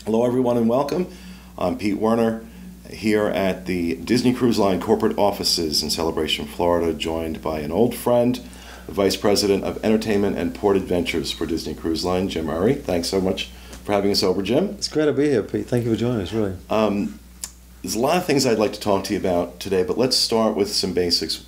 Hello, everyone, and welcome. I'm Pete Werner here at the Disney Cruise Line corporate offices in Celebration, Florida, joined by an old friend, the Vice President of Entertainment and Port Adventures for Disney Cruise Line, Jim Urry. Thanks so much for having us over, Jim. It's great to be here, Pete. Thank you for joining us, really. There's a lot of things I'd like to talk to you about today, but let's start with some basics.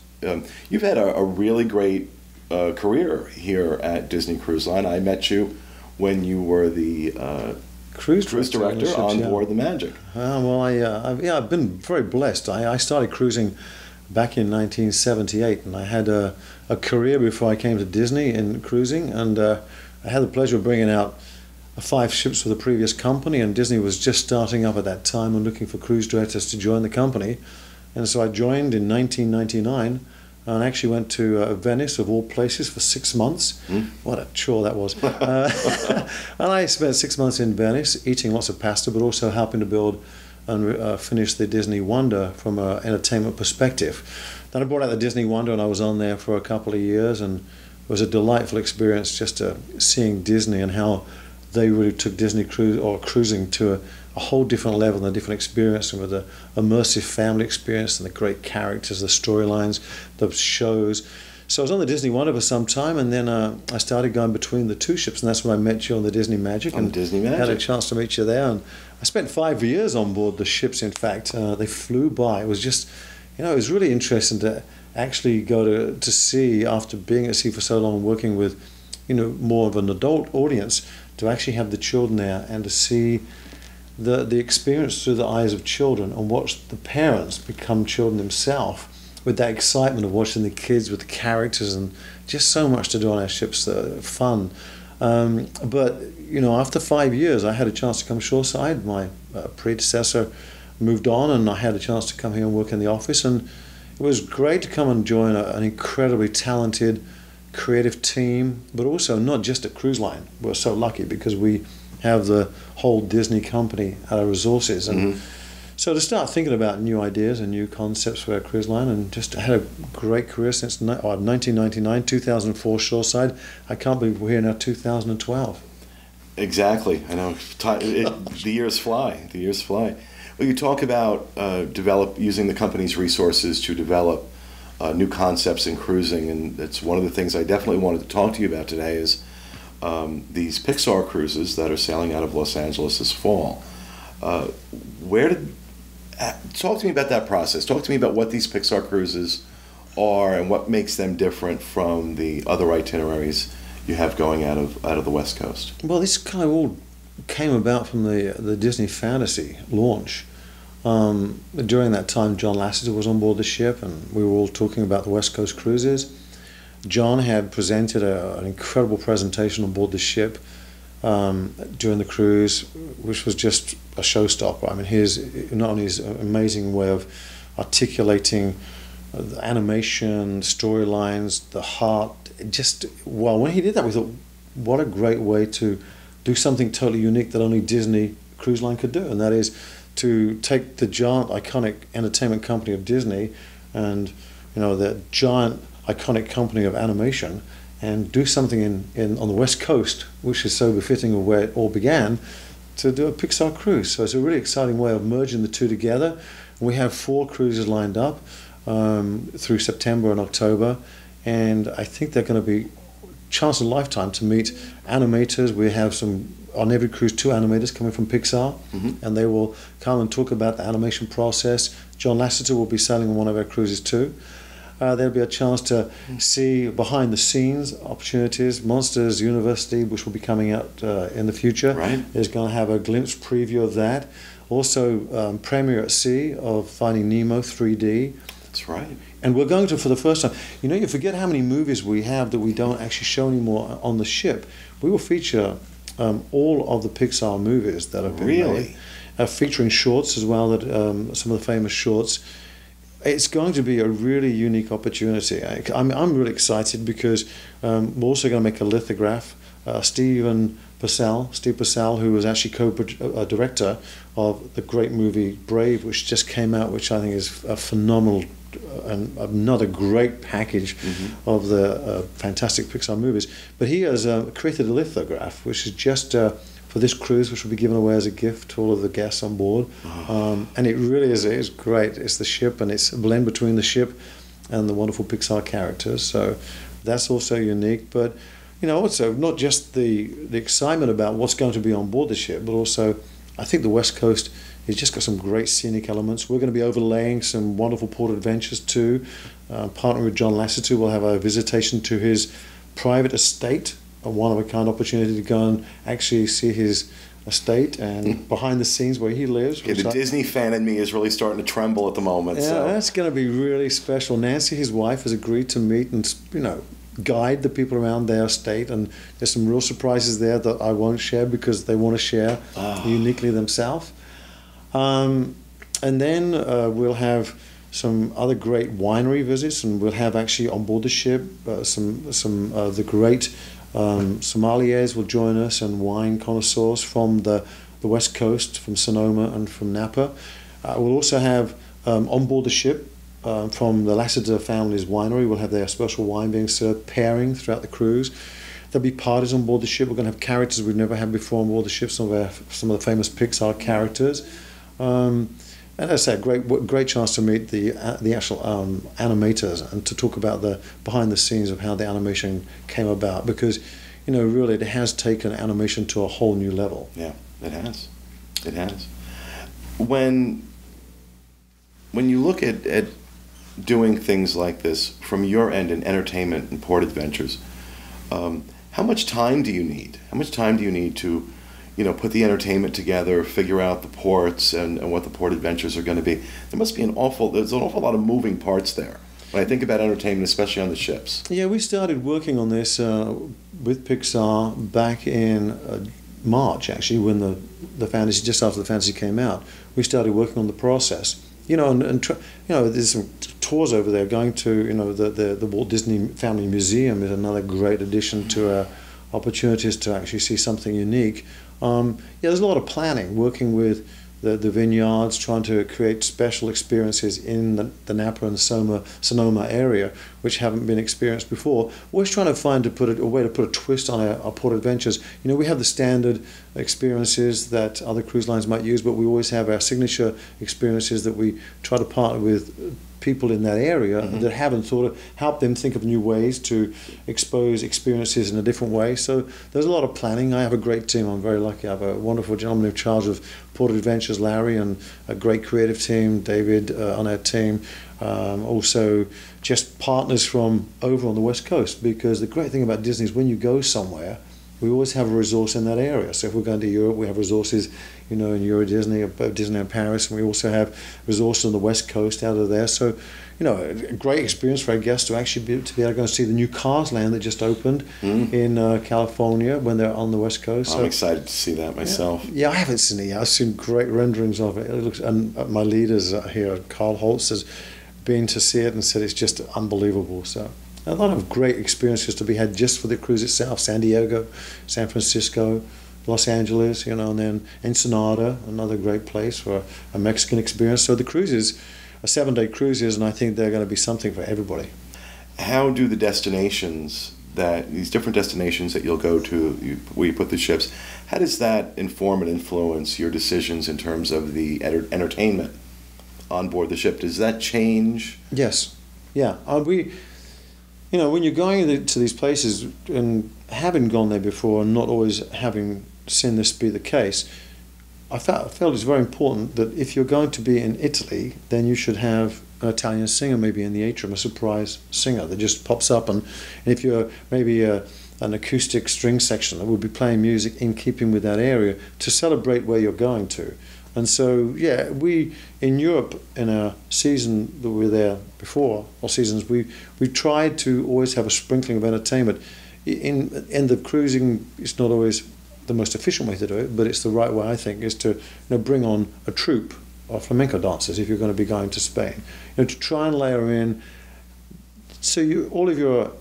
You've had a really great career here at Disney Cruise Line. I met you when you were the cruise director on board the Magic. I've been very blessed. I started cruising back in 1978, and I had a career before I came to Disney in cruising, and I had the pleasure of bringing out 5 ships for the previous company, and Disney was just starting up at that time and looking for cruise directors to join the company. And so I joined in 1999 and actually went to Venice, of all places, for 6 months. What a chore that was. And I spent 6 months in Venice eating lots of pasta, but also helping to build and finish the Disney Wonder from an entertainment perspective. Then I brought out the Disney Wonder, and I was on there for a couple of years, and it was a delightful experience just seeing Disney and how they really took Disney cruising to a whole different level and a different experience, and with the immersive family experience and the great characters, the storylines, the shows. So I was on the Disney Wonder for some time, and then I started going between the 2 ships, and that's when I met you on the Disney Magic. On Disney Magic. Had a chance to meet you there, and I spent 5 years on board the ships. In fact, they flew by. It was just, it was really interesting to actually go to sea after being at sea for so long, working with, more of an adult audience, to actually have the children there and to see the experience through the eyes of children and watch the parents become children themselves with that excitement of watching the kids with the characters, and just so much to do on our ships, fun. But after 5 years, I had a chance to come shoreside. My predecessor moved on, and I had a chance to come here and work in the office, and it was great to come and join an incredibly talented, creative team, but also not just at Cruise Line. We're so lucky because we have the whole Disney company at our resources, and so to start thinking about new ideas and new concepts for our cruise line, and just had a great career since 1999, 2004 shoreside. I can't believe we're here now, 2012. Exactly. I know. The years fly. The years fly. Well, you talk about using the company's resources to develop new concepts in cruising, and that's one of the things I definitely wanted to talk to you about today is these Pixar cruises that are sailing out of Los Angeles this fall. Talk to me about that process. Talk to me about what these Pixar cruises are and what makes them different from the other itineraries you have going out of the West Coast. Well, this kind of all came about from the Disney Fantasy launch. During that time, John Lasseter was on board the ship, and we were all talking about the West Coast cruises. John had presented an incredible presentation on board the ship during the cruise, which was just a showstopper. I mean, not only his amazing way of articulating the animation, storylines, the heart. When he did that, we thought, what a great way to do something totally unique that only Disney Cruise Line could do, and that is to take the giant, iconic entertainment company of Disney and the giant, iconic company of animation, and do something on the West Coast, which is so befitting of where it all began, to do a Pixar cruise. So it's a really exciting way of merging the two together. We have 4 cruises lined up through September and October, and I think they're going to be chance of a lifetime to meet animators. We have on every cruise 2 animators coming from Pixar, and they will come and talk about the animation process. John Lasseter will be sailing on one of our cruises too. There'll be a chance to see behind the scenes opportunities. Monsters University, which will be coming out in the future, is going to have a glimpse preview of that. Also, premiere at sea of Finding Nemo 3D. That's right. And we're going to, for the first time, you forget how many movies we have that we don't actually show anymore on the ship. We will feature all of the Pixar movies that have been made, featuring shorts as well, some of the famous shorts. It's going to be a really unique opportunity. I'm really excited because we're also going to make a lithograph. Steve Purcell, who was actually co-director of the great movie Brave, which just came out, which I think is a phenomenal and another great package of the fantastic Pixar movies. But he has created a lithograph, which is just for this cruise, which will be given away as a gift to all of the guests on board. And it really is great. It's the ship, and it's a blend between the ship and the wonderful Pixar characters. So that's also unique. But also not just the excitement about what's going to be on board the ship, but also I think the West Coast has just got some great scenic elements. We're going to be overlaying some wonderful port adventures too. Partnering with John Lasseter, we'll have a visitation to his private estate, a one-of-a-kind opportunity to go and actually see his estate and behind the scenes where he lives. Okay, the Disney fan in me is really starting to tremble at the moment. Yeah, so. That's going to be really special. Nancy, his wife, has agreed to meet and guide the people around their estate, and there's some real surprises there that I won't share because they want to share uniquely themselves. And then we'll have some other great winery visits, and we'll have actually on board the ship some of the great sommeliers will join us, and wine connoisseurs from the West Coast, from Sonoma and from Napa. We'll also have on board the ship from the Lasseter family's winery, we'll have their special wine being served, pairing throughout the cruise. There'll be parties on board the ship. We're going to have characters we've never had before on board the ship, some of the famous Pixar characters. And as I say, great chance to meet the actual animators and to talk about the behind the scenes of how the animation came about, because really it has taken animation to a whole new level. Yeah, it has. It has. When you look at doing things like this from your end in entertainment and port adventures, how much time do you need? How much time do you need to put the entertainment together, figure out the ports and what the port adventures are going to be? There's an awful lot of moving parts there when I think about entertainment, especially on the ships. Yeah, we started working on this with Pixar back in March, actually, when the fantasy, just after the fantasy came out. We started working on the process. There's some tours over there. Going to the Walt Disney Family Museum is another great addition to our opportunities to actually see something unique. There's a lot of planning, working with the vineyards, trying to create special experiences in the Napa and Sonoma area, which haven't been experienced before. Always trying to find a way to put a twist on our port adventures. We have the standard experiences that other cruise lines might use, but we always have our signature experiences that we try to partner with people in that area that haven't thought of, help them think of new ways to expose experiences in a different way. So there's a lot of planning. I have a great team. I'm very lucky. I have a wonderful gentleman in charge of Port Adventures, Larry, and a great creative team, David, on our team. Also just partners from over on the West Coast, because the great thing about Disney is when you go somewhere, we always have a resource in that area. So if we're going to Europe, we have resources, in Euro Disney, Disneyland Paris, and we also have resources on the West Coast out of there. So, a great experience for our guests to actually be able to go and see the new Cars Land that just opened in California when they're on the West Coast. I'm excited to see that myself. Yeah, I haven't seen it yet. I've seen great renderings of it. It looks, and my leaders here, Carl Holtz, has been to see it and said it's just unbelievable. So a lot of great experiences to be had just for the cruise itself. San Diego, San Francisco, Los Angeles, and then Ensenada, another great place for a Mexican experience. So the cruises are 7-day cruises, and I think they're going to be something for everybody. How do the destinations these different destinations that you'll go to, where you put the ships, how does that inform and influence your decisions in terms of the entertainment on board the ship? Does that change? Yes. Yeah. When you're going to these places and having gone there before and not always having seen this be the case, I felt it's very important that if you're going to be in Italy, then you should have an Italian singer maybe in the atrium, a surprise singer that just pops up. And if you're maybe an acoustic string section that will be playing music in keeping with that area to celebrate where you're going to. And so, yeah, we in Europe, in our season that we were there before, or seasons, we tried to always have a sprinkling of entertainment. In the cruising, it's not always the most efficient way to do it, but it's the right way, I think, is to bring on a troupe of flamenco dancers if you're going to be going to Spain. To try and layer in, so all of your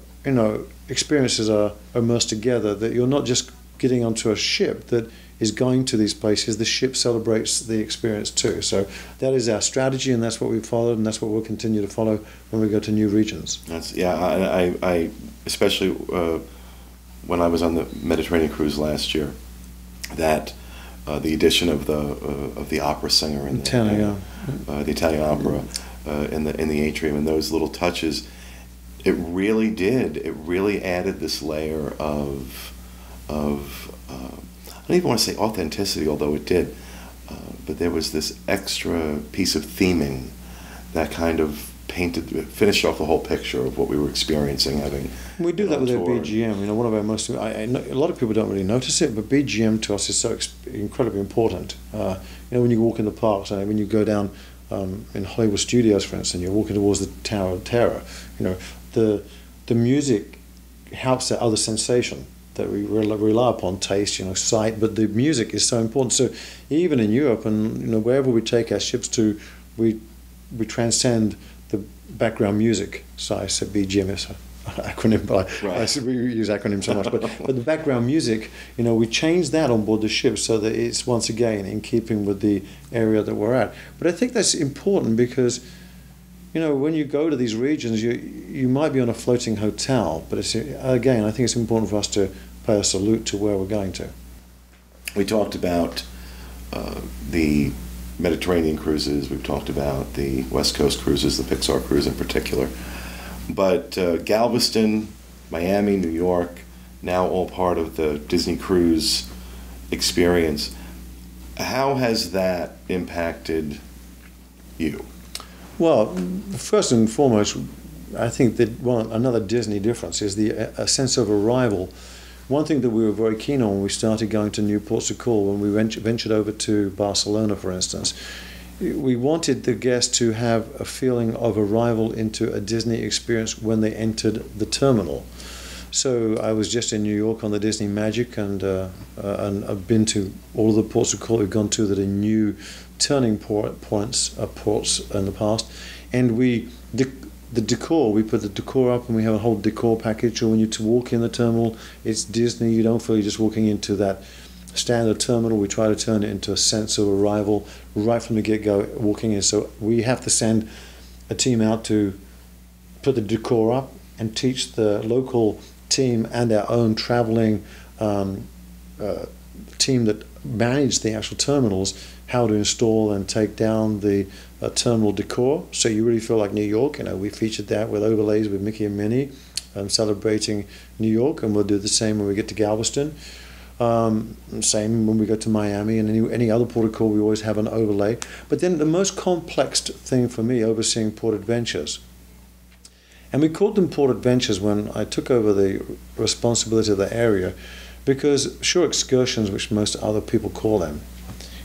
experiences are immersed together, that you're not just getting onto a ship that is going to these places. The ship celebrates the experience too. So that is our strategy, and that's what we've followed, and that's what we'll continue to follow when we go to new regions. I especially when I was on the Mediterranean cruise last year, that the addition of the opera singer and the Italian opera in the atrium, and those little touches, it really added this layer of I don't even want to say authenticity, although it did, but there was this extra piece of theming that kind of finished off the whole picture of what we were experiencing having. We do that with our BGM. You know, one of our most, I know a lot of people don't really notice it, but BGM to us is so incredibly important. You know, when you walk in the parks, and when you go down in Hollywood Studios, for instance, you're walking towards the Tower of Terror. You know, the music helps that other sensation that we rely upon, taste, you know, sight, but the music is so important. So even in Europe, and you know, wherever we take our ships to, we transcend the background music. So I said BGM is an acronym, but we use acronyms so much. But the background music, you know, we change that on board the ship so that it's once again in keeping with the area that we're at. But I think that's important because, you know, when you go to these regions, you might be on a floating hotel, but it's, again, I think it's important for us to pay a salute to where we're going to. We talked about the Mediterranean cruises, we've talked about the West Coast cruises, the Pixar cruise in particular, but Galveston, Miami, New York, now all part of the Disney cruise experience. How has that impacted you? Well, first and foremost, I think that another Disney difference is a sense of arrival. One thing that we were very keen on when we started going to new ports of call, when we ventured over to Barcelona, for instance, we wanted the guests to have a feeling of arrival into a Disney experience when they entered the terminal. So I was just in New York on the Disney Magic, and I've been to all of the ports of call we've gone to that are new turning ports in the past, and the decor, we put the decor up, and we have a whole decor package. So when you walk in the terminal, it's Disney. You don't feel you're just walking into that standard terminal. We try to turn it into a sense of arrival right from the get-go walking in. So we have to send a team out to put the decor up and teach the local team and our own traveling team that manage the actual terminals how to install and take down the terminal decor, so you really feel like New York. You know, we featured that with overlays with Mickey and Minnie, celebrating New York, and we'll do the same when we get to Galveston. Same when we go to Miami and any other port of call, we always have an overlay. But then the most complex thing for me, overseeing port adventures, and we called them port adventures when I took over the responsibility of the area, because shore excursions, which most other people call them,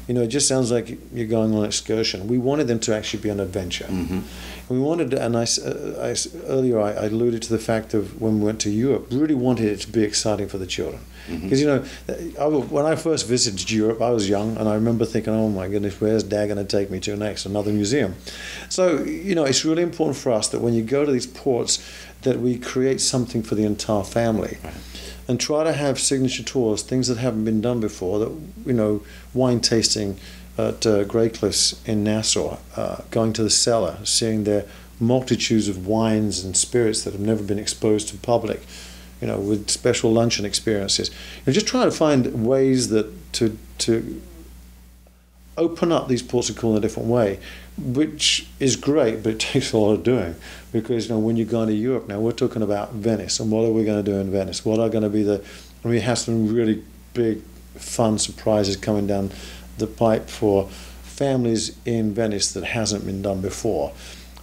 you know, it just sounds like you're going on an excursion. We wanted them to actually be an adventure. Mm-hmm. We wanted, and earlier I alluded to the fact of when we went to Europe, really wanted it to be exciting for the children. Because, mm-hmm. You know, when I first visited Europe, I was young, and I remember thinking, oh my goodness, where's Dad going to take me to next? Another museum. So, you know, it's really important for us that when you go to these ports, that we create something for the entire family. Right. And try to have signature tours, things that haven't been done before. That, you know, wine tasting at Grey Cliffs in Nassau, going to the cellar, seeing their multitudes of wines and spirits that have never been exposed to the public. You know, with special luncheon experiences. And just trying to find ways that to open up these ports of call in a different way, which is great, but it takes a lot of doing. Because, you know, when you go into Europe now, we're talking about Venice, and what are we going to do in Venice? What are going to be we have some really big, fun surprises coming down the pipe for families in Venice that hasn't been done before,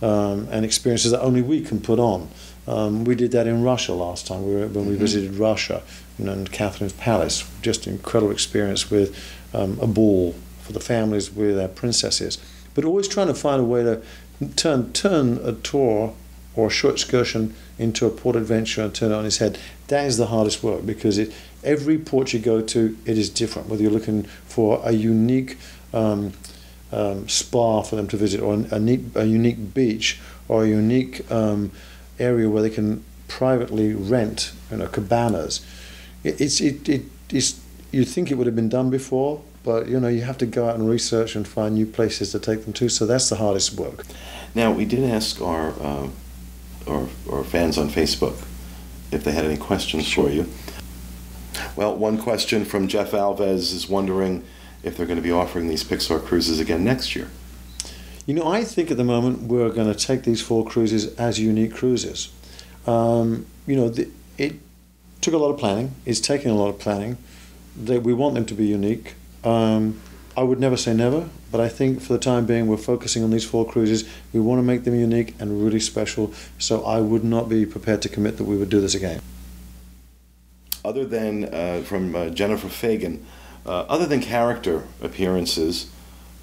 and experiences that only we can put on. We did that in Russia last time when we visited Russia, you know, in Catherine's Palace. Just an incredible experience with a ball for the families with our princesses. But always trying to find a way to turn a tour or a short excursion into a port adventure and turn it on its head. That is the hardest work, because every port you go to, it is different. Whether you're looking for a unique spa for them to visit, or a unique beach, or a unique area where they can privately rent, you know, cabanas. It's you think it would have been done before, but you know, you have to go out and research and find new places to take them to. So that's the hardest work. Now, we did ask our fans on Facebook if they had any questions for you. Well, one question from Jeff Alves is wondering if they're going to be offering these Pixar cruises again next year. You know, I think at the moment we're going to take these 4 cruises as unique cruises. It took a lot of planning. It's taking a lot of planning. We want them to be unique. I would never say never, but I think for the time being we're focusing on these 4 cruises. We want to make them unique and really special, so I would not be prepared to commit that we would do this again. Other than, from Jennifer Fagan, other than character appearances,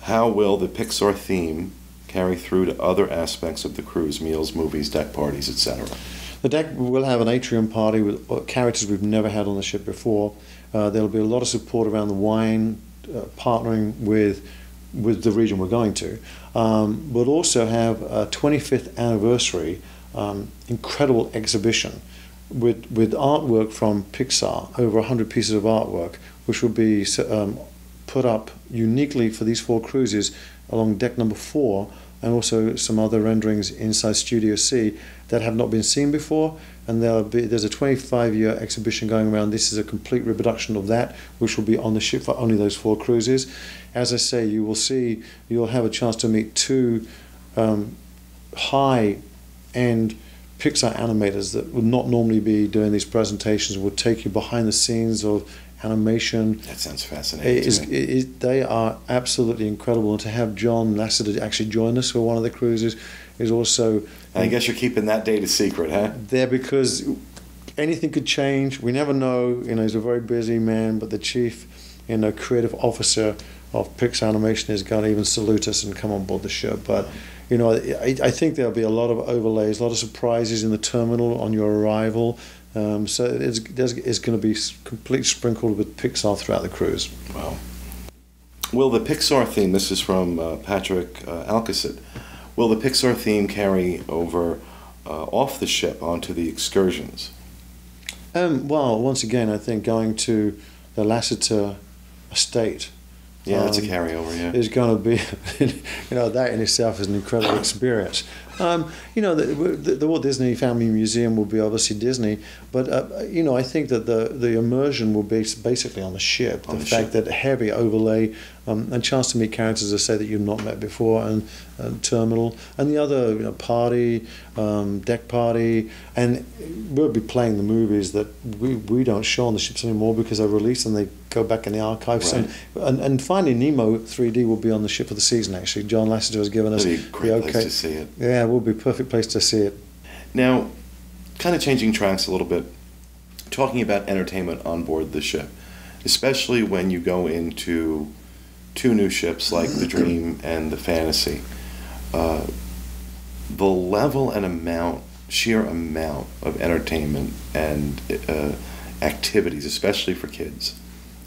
how will the Pixar theme carry through to other aspects of the cruise, meals, movies, deck parties, etc.? The deck will have an atrium party with characters we've never had on the ship before. There'll be a lot of support around the wine, partnering with the region we're going to. We'll also have a 25th anniversary incredible exhibition with artwork from Pixar, over 100 pieces of artwork, which will be put up uniquely for these 4 cruises along deck number 4, and also some other renderings inside Studio C that have not been seen before. And there's a 25-year exhibition going around. This is a complete reproduction of that, which will be on the ship for only those 4 cruises. As I say, you'll have a chance to meet 2 high-end Pixar animators that would not normally be doing these presentations, would take you behind the scenes of animation. That sounds fascinating. They are absolutely incredible, and to have John Lasseter actually join us for one of the cruises is also... I guess you're keeping that date a secret, huh? There, because anything could change. We never know. He's a very busy man, but the chief, creative officer of Pixar Animation is going to even salute us and come on board the ship. But I think there'll be a lot of overlays, a lot of surprises in the terminal on your arrival. So it's going to be completely sprinkled with Pixar throughout the cruise. Wow. Will the Pixar theme, this is from Patrick Alcacid, will the Pixar theme carry over off the ship onto the excursions? Well, once again, I think going to the Lasseter estate, yeah, it's a carryover. Yeah, is going to be, that in itself is an incredible experience. The Walt Disney Family Museum will be obviously Disney, but I think that the immersion will be basically on the ship. The fact that heavy overlay, and chance to meet characters, as I say, that you've not met before, and terminal, and the other party, deck party, and we'll be playing the movies that we don't show on the ships anymore because they're released and they go back in the archives. Right. And finally, Nemo 3D will be on the ship for the season. Actually, John Lasseter has given us the okay. Place to see it. Yeah, it will be a perfect place to see it. Now, kind of changing tracks a little bit, talking about entertainment on board the ship, especially when you go into 2 new ships like the Dream and the Fantasy. The level and sheer amount of entertainment and activities, especially for kids,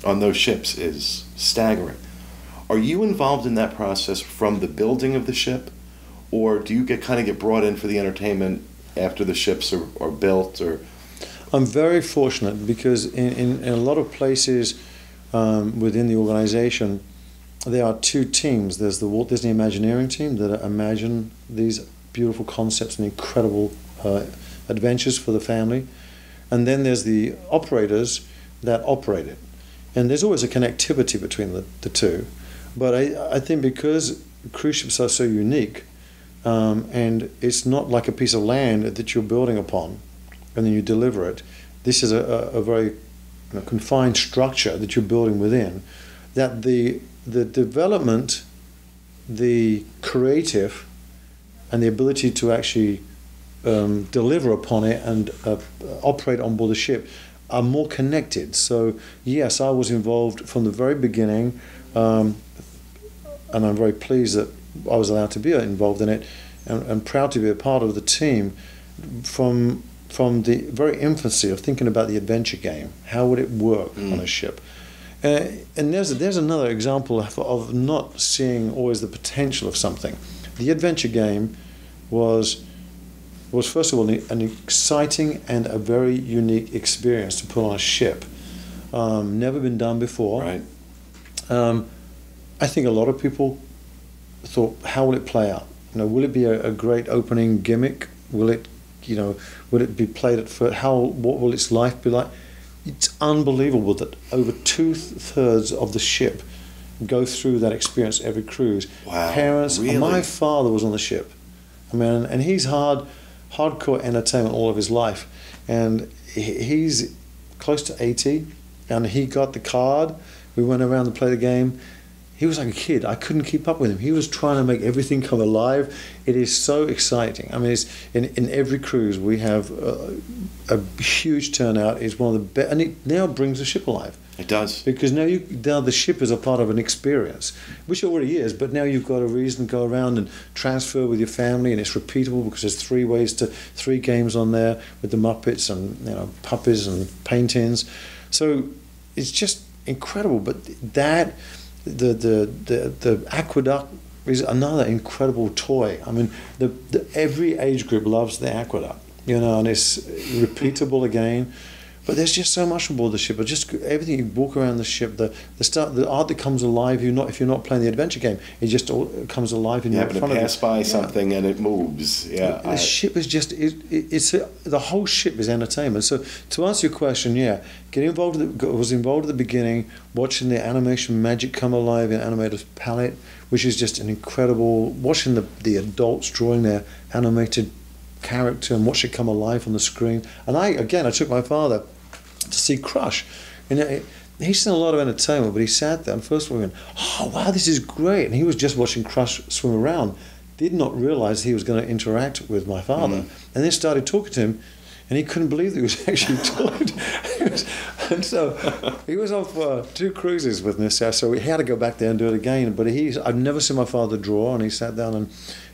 on those ships is staggering. Are you involved in that process from the building of the ship, or do you get brought in for the entertainment after the ships are built? Or I'm very fortunate because in a lot of places within the organization, there are 2 teams. There's the Walt Disney Imagineering team that imagine these beautiful concepts and incredible adventures for the family, and then there's the operators that operate it. And there's always a connectivity between the 2. But I think because cruise ships are so unique, and it's not like a piece of land that you're building upon and then you deliver it. This is a very confined structure that you're building within, that the development, the creative, and the ability to actually deliver upon it and operate on board the ship are more connected. So yes, I was involved from the very beginning, and I'm very pleased that I was allowed to be involved in it, and proud to be a part of the team from the very infancy of thinking about the adventure game. How would it work on a ship? And there's another example of not seeing always the potential of something. The adventure game was first of all an exciting and a very unique experience to put on a ship. Never been done before. Right. I think a lot of people thought, how will it play out? Will it be a great opening gimmick? Will it be played at first? What will its life be like? it's unbelievable that over 2/3 of the ship go through that experience every cruise. Wow, Parents, really? my father was on the ship. I mean, and he's hardcore entertainment all of his life, and he's close to 80, and he got the card. We went around to play the game. He was like a kid. I couldn't keep up with him. He was trying to make everything come alive. It is so exciting. I mean, it's in every cruise we have a huge turnout. It's one of the best, and it now brings the ship alive. It does. Because now the ship is a part of an experience, which it already is, but now you've got a reason to go around and transfer with your family, and it's repeatable because there's three games on there with the Muppets and puppies and paintings. So it's just incredible. But that the aqueduct is another incredible toy. I mean, every age group loves the aqueduct, and it's repeatable again. But there's just so much aboard the ship. But just everything, you walk around the ship, the art that comes alive. If you're not playing the adventure game, it just all comes alive in you front of you. happen to pass by something and it moves. Yeah, the ship is just the whole ship is entertainment. So to answer your question, was involved at the beginning, watching the animation magic come alive in animator's palette, which is just an incredible. Watching the adults drawing their animated character and watch it come alive on the screen. And I took my father to see Crush, and he's seen a lot of entertainment, but he sat there and first of all went, "Oh wow, this is great!" And he was just watching Crush swim around, did not realize he was going to interact with my father, and then started talking to him, and he couldn't believe that he was actually talking. And so he was off 2 cruises with me, so he had to go back there and do it again. But I've never seen my father draw, and he sat down and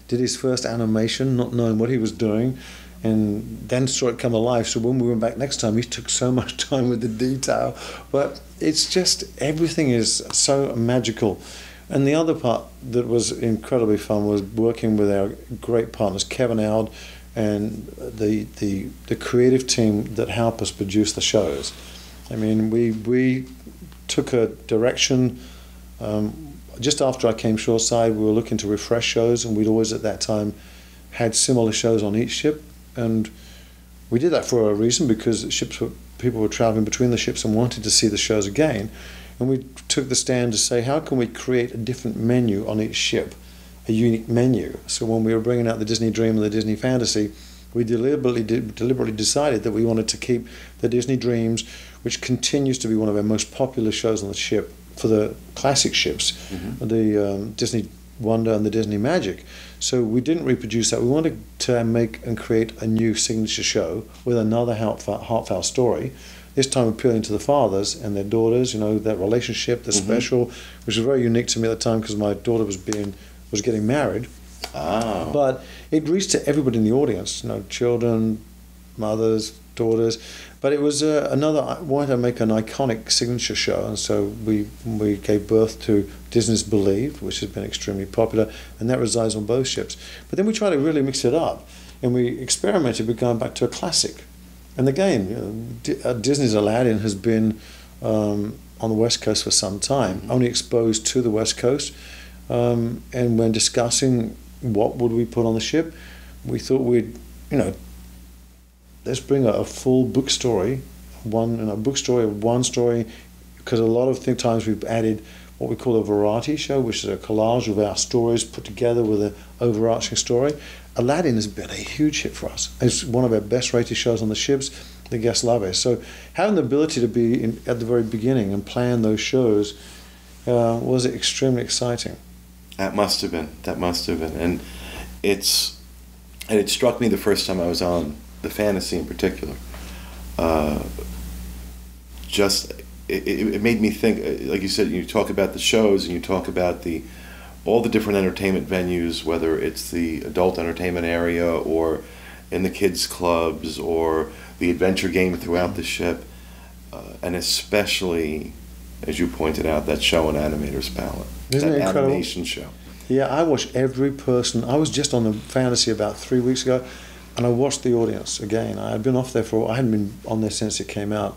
did his first animation, not knowing what he was doing, and then saw it come alive. So when we went back next time, he took so much time with the detail. But it's just, everything is so magical. And the other part that was incredibly fun was working with our great partners, Kevin Auld, and the creative team that helped us produce the shows. I mean, we took a direction. Just after I came shoreside, we were looking to refresh shows, and we'd always at that time had similar shows on each ship. And we did that for a reason, because people were traveling between the ships and wanted to see the shows again. And we took the stand to say, how can we create a different menu on each ship, a unique menu? So when we were bringing out the Disney Dream and the Disney Fantasy, we deliberately decided that we wanted to keep the Disney Dreams, which continues to be one of our most popular shows on the ship for the classic ships, the Disney Wonder and the Disney Magic. So we didn't reproduce that. We wanted to make and create a new signature show with another heartfelt story, this time appealing to the fathers and their daughters, that relationship, the special, which was very unique to me at the time because my daughter was getting married. Oh. But it reached to everybody in the audience, children, mothers, daughters. But it was I wanted to make an iconic signature show, and so we gave birth to Disney's Believe, which has been extremely popular, and that resides on both ships. But then we tried to really mix it up, and we experimented with going back to a classic. And again, Disney's Aladdin has been on the West Coast for some time, only exposed to the West Coast. And when discussing what would we put on the ship, we thought let's bring a full book story, book story of one story, because a lot of times we've added what we call a variety show, which is a collage of our stories put together with an overarching story. Aladdin has been a huge hit for us. It's one of our best rated shows on the ships. The guests love it. So having the ability to be at the very beginning and plan those shows was extremely exciting. That must have been. And it struck me the first time I was on the fantasy in particular. It made me think, like you said, you talk about the shows and you talk about all the different entertainment venues, whether it's the adult entertainment area or in the kids clubs or the adventure game throughout the ship, and especially, as you pointed out, that show on Animator's Palette. Isn't it incredible? Animation show. Yeah, I watch every person. I was just on the fantasy about 3 weeks ago, and I watched the audience again. I had been off there I hadn't been on there since it came out,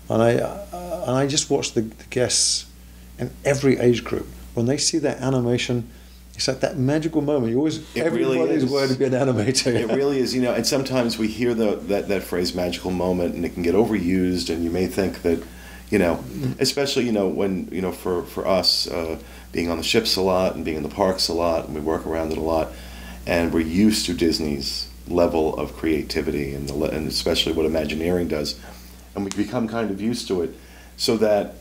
and I just watched the guests in every age group. When they see that animation, It's like that magical moment. Everybody's wanting to be an animator. It really is, and sometimes we hear that phrase magical moment, and it can get overused, and you may think that, especially, when, for us, being on the ships a lot and being in the parks a lot, and we work around it a lot, and we're used to Disney's level of creativity and especially what Imagineering does, and we become kind of used to it, so that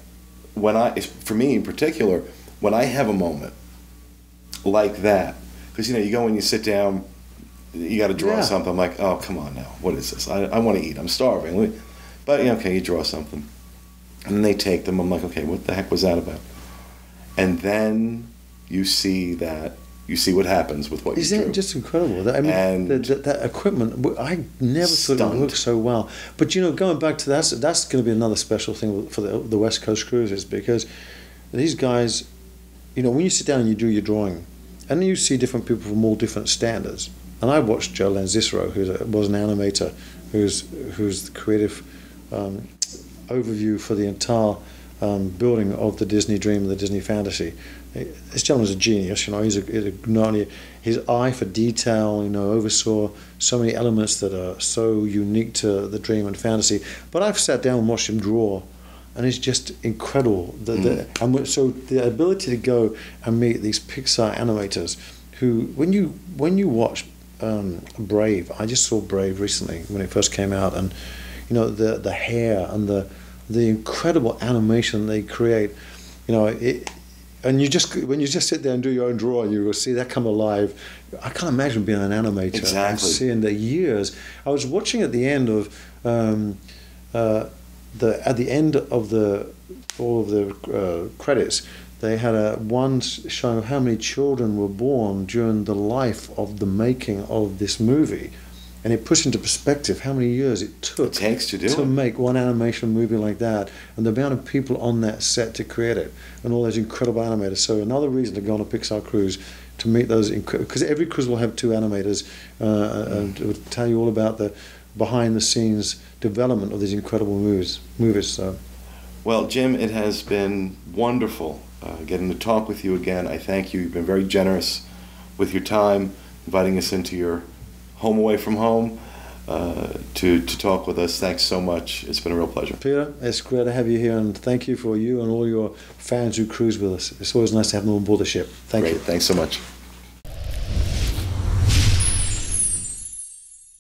for me in particular, when I have a moment like that, because you go and you sit down, you got to draw something. I'm like, oh, come on now, what is this? I want to eat. I'm starving. But okay, you draw something, and then they take them. I'm like, okay, what the heck was that about? And then you see what happens with what you drew. Isn't it just incredible? That equipment, I never thought it would work so well. But going back to that's going to be another special thing for the West Coast cruises, because these guys, when you sit down and you do your drawing, and you see different people from all different standards. And I watched Joe Lanzisero, who was an animator, who's the creative overview for the entire building of the Disney Dream, the Disney Fantasy. This gentleman's a genius. Not only his eye for detail, oversaw so many elements that are so unique to the Dream and Fantasy. But I've sat down and watched him draw, and it's just incredible. So the ability to go and meet these Pixar animators, who, when you watch Brave, I just saw Brave recently when it first came out, and the hair and the incredible animation they create, and when you just sit there and do your own drawing, you will see that come alive. I can't imagine being an animator. Exactly. And seeing the years. I was watching at the end of all of the credits, they had one showing how many children were born during the life of the making of this movie, and it puts into perspective how many years it takes to make one animation movie like that, and the amount of people on that set to create it, and all those incredible animators. So another reason to go on a Pixar cruise, to meet those, because every cruise will have two animators, and it will tell you all about the behind the scenes development of these incredible movies. So, well, Jim, it has been wonderful getting to talk with you again. I thank you. You've been very generous with your time, inviting us into your home away from home to talk with us. Thanks so much. It's been a real pleasure. Peter, it's great to have you here, and thank you for you and all your fans who cruise with us. It's always nice to have them on board the ship. Thank you. Thanks so much.